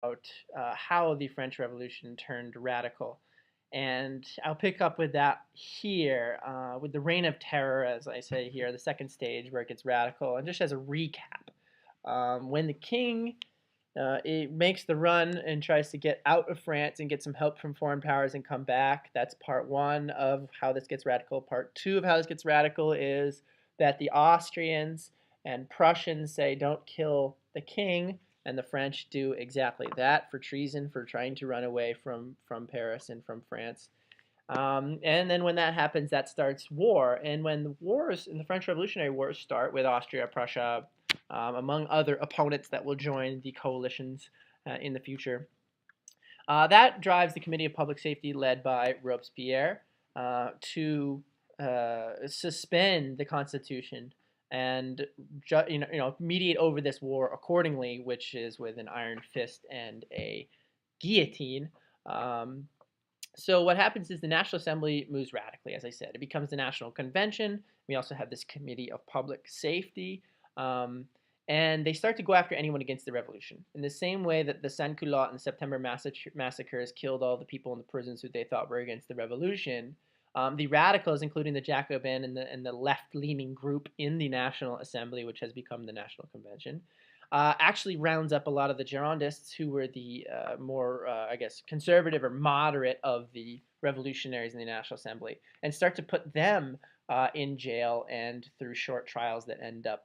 about how the French Revolution turned radical. And I'll pick up with that here, with the Reign of Terror, as I say here, the second stage where it gets radical. And just as a recap, when the king it makes the run and tries to get out of France and get some help from foreign powers and come back. That's part one of how this gets radical. Part two of how this gets radical is that the Austrians and Prussians say don't kill the king, and the French do exactly that for treason, for trying to run away from Paris and from France. And then when that happens, that starts war. And when the wars in the French Revolutionary Wars start with Austria, Prussia, among other opponents that will join the coalitions in the future, that drives the Committee of Public Safety led by Robespierre to suspend the Constitution and mediate over this war accordingly, which is with an iron fist and a guillotine. So what happens is the National Assembly moves radically, as I said. It becomes the National Convention. We also have this Committee of Public Safety. And they start to go after anyone against the revolution. In the same way that the Sans-Culottes and the September massacres killed all the people in the prisons who they thought were against the revolution, the radicals, including the Jacobins and the left-leaning group in the National Assembly, which has become the National Convention, actually rounds up a lot of the Girondists who were the more, I guess, conservative or moderate of the revolutionaries in the National Assembly, and start to put them in jail and through short trials that end up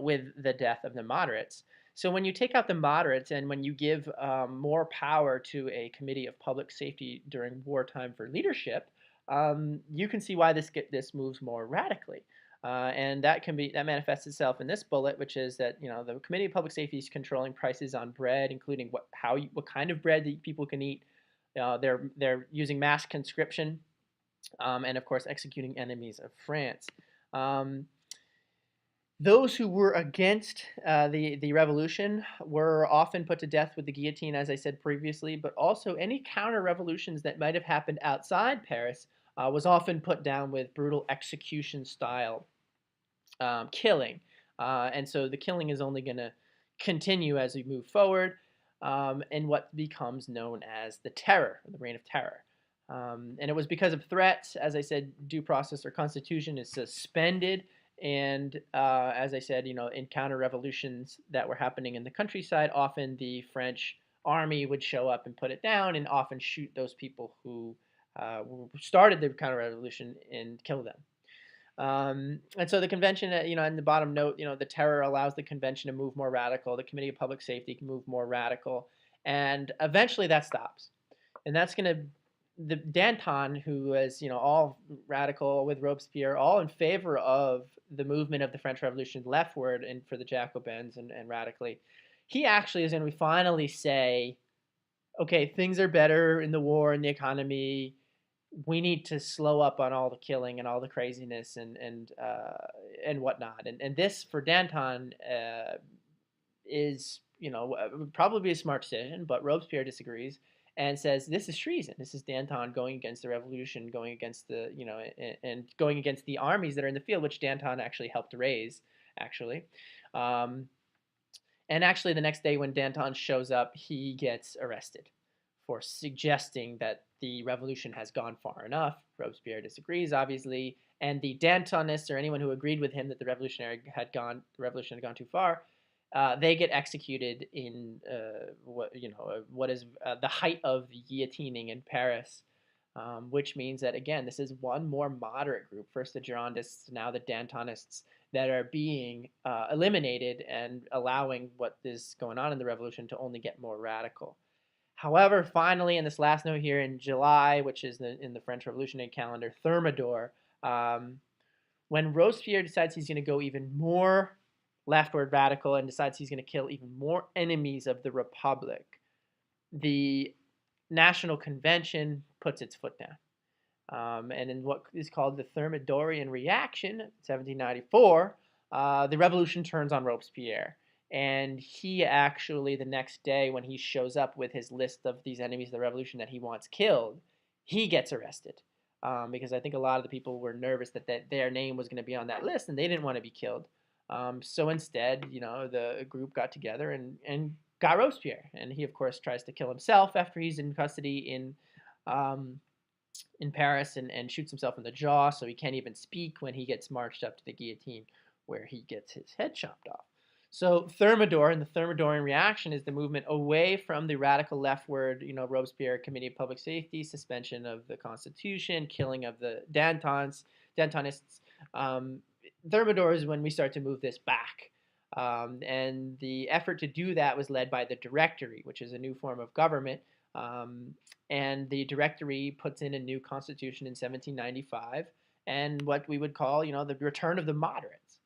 with the death of the moderates. So when you take out the moderates and when you give more power to a committee of public safety during wartime for leadership, you can see why this moves more radically. And that manifests itself in this bullet, which is that the Committee of Public Safety is controlling prices on bread, including what kind of bread that people can eat. They're using mass conscription, and of course executing enemies of France. Those who were against the revolution were often put to death with the guillotine, as I said previously, but also any counter-revolutions that might have happened outside Paris was often put down with brutal execution-style killing. And so the killing is only going to continue as we move forward in what becomes known as the Terror, the Reign of Terror. And it was because of threats. As I said, due process or constitution is suspended. And as I said, in counter-revolutions that were happening in the countryside, often the French army would show up and put it down and often shoot those people who started the counter-revolution and kill them. And so the convention, in the bottom note, the terror allows the convention to move more radical. The Committee of Public Safety can move more radical. And eventually that stops. And that's going to the Danton, who was, all radical with Robespierre, all in favor of the movement of the French Revolution leftward and for the Jacobins and radically, he actually is going to finally say, okay, things are better in the war and the economy. We need to slow up on all the killing and all the craziness and whatnot. And this for Danton is, probably a smart decision, but Robespierre disagrees and says this is treason. This is Danton going against the revolution, going against and going against the armies that are in the field, which Danton actually helped raise, actually. And actually, the next day when Danton shows up, he gets arrested for suggesting that the revolution has gone far enough. Robespierre disagrees, obviously, and the Dantonists or anyone who agreed with him that the revolution had gone too far, they get executed in what is the height of the guillotining in Paris, which means that again this is one more moderate group. First the Girondists, now the Dantonists, that are being eliminated and allowing what is going on in the revolution to only get more radical. However, finally, in this last note here in July, which is in the French Revolutionary calendar, Thermidor, when Robespierre decides he's going to go even more leftward radical and decides he's going to kill even more enemies of the Republic, the National Convention puts its foot down. And in what is called the Thermidorian reaction, 1794, the revolution turns on Robespierre. And he actually, the next day, when he shows up with his list of these enemies of the revolution that he wants killed, he gets arrested. Because I think a lot of the people were nervous that their name was going to be on that list, and they didn't want to be killed. So instead, the group got together and got Robespierre, and he of course tries to kill himself after he's in custody in Paris and shoots himself in the jaw, so he can't even speak when he gets marched up to the guillotine, where he gets his head chopped off. So Thermidor and the Thermidorian reaction is the movement away from the radical leftward, Robespierre Committee of Public Safety, suspension of the Constitution, killing of the Dantonists. Thermidor is when we start to move this back. And the effort to do that was led by the Directory, which is a new form of government. And the Directory puts in a new constitution in 1795, and what we would call, the return of the moderates.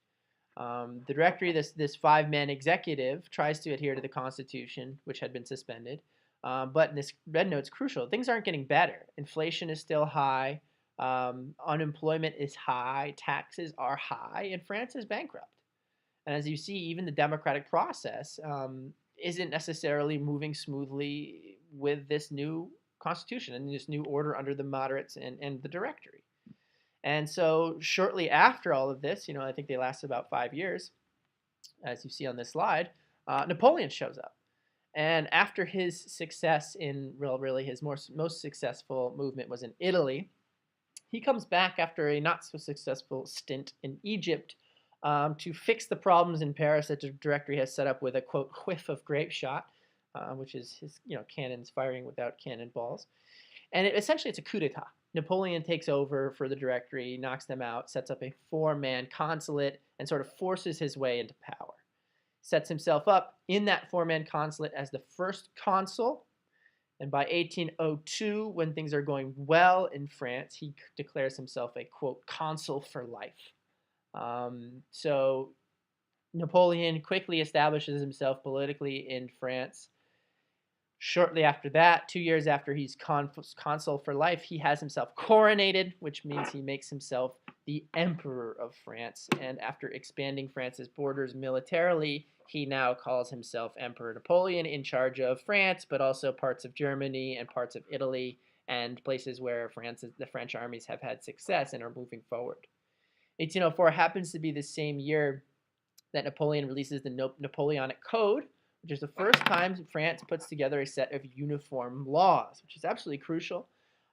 The Directory, this five-man executive, tries to adhere to the Constitution, which had been suspended. But in this red note's crucial. Things aren't getting better. Inflation is still high. Unemployment is high. Taxes are high. And France is bankrupt. And as you see, even the democratic process isn't necessarily moving smoothly with this new constitution and this new order under the moderates and the Directory. And so shortly after all of this, I think they lasted about 5 years, as you see on this slide, Napoleon shows up. And after his success really his most successful movement was in Italy, he comes back after a not so successful stint in Egypt to fix the problems in Paris that the Directory has set up with a, quote, whiff of grape shot, which is his, cannons firing without cannonballs. And essentially it's a coup d'etat. Napoleon takes over for the Directory, knocks them out, sets up a four-man consulate, and sort of forces his way into power. Sets himself up in that four-man consulate as the first consul, and by 1802, when things are going well in France, he declares himself a, quote, consul for life. So Napoleon quickly establishes himself politically in France. Shortly after that, 2 years after he's consul for life, he has himself coronated, which means he makes himself the Emperor of France. And after expanding France's borders militarily, he now calls himself Emperor Napoleon, in charge of France, but also parts of Germany and parts of Italy and places where the French armies have had success and are moving forward. 1804 happens to be the same year that Napoleon releases the Napoleonic Code, which is the first time France puts together a set of uniform laws, which is absolutely crucial.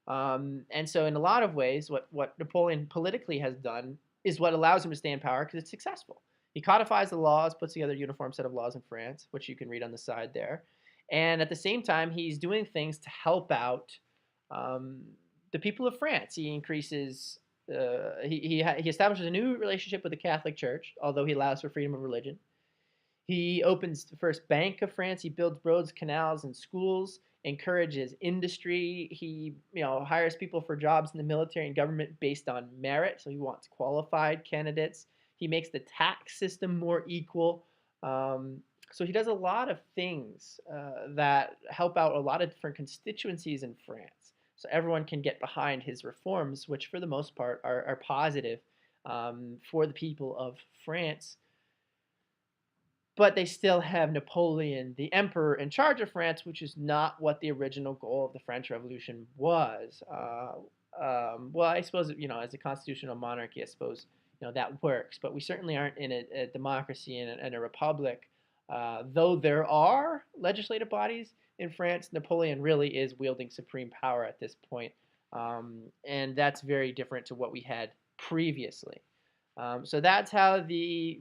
And so in a lot of ways, what Napoleon politically has done is what allows him to stay in power because it's successful. He codifies the laws, puts together a uniform set of laws in France, which you can read on the side there. And at the same time, he's doing things to help out the people of France. He increases, he establishes a new relationship with the Catholic Church, although he allows for freedom of religion. He opens the first bank of France. He builds roads, canals, and schools, encourages industry. He hires people for jobs in the military and government based on merit, so he wants qualified candidates. He makes the tax system more equal. So he does a lot of things that help out a lot of different constituencies in France. So everyone can get behind his reforms, which for the most part are positive for the people of France. But they still have Napoleon, the emperor, in charge of France, which is not what the original goal of the French Revolution was. Well, I suppose, as a constitutional monarchy, I suppose, that works. But we certainly aren't in a democracy and a republic. Though there are legislative bodies in France, Napoleon really is wielding supreme power at this point. And that's very different to what we had previously. So that's how the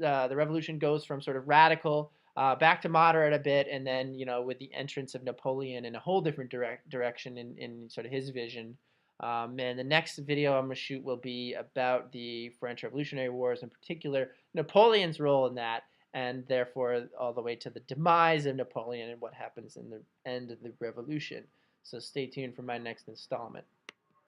revolution goes from sort of radical back to moderate a bit, and then with the entrance of Napoleon in a whole different direction in sort of his vision. And the next video I'm going to shoot will be about the French Revolutionary Wars, in particular Napoleon's role in that, and therefore all the way to the demise of Napoleon and what happens in the end of the revolution. So stay tuned for my next installment.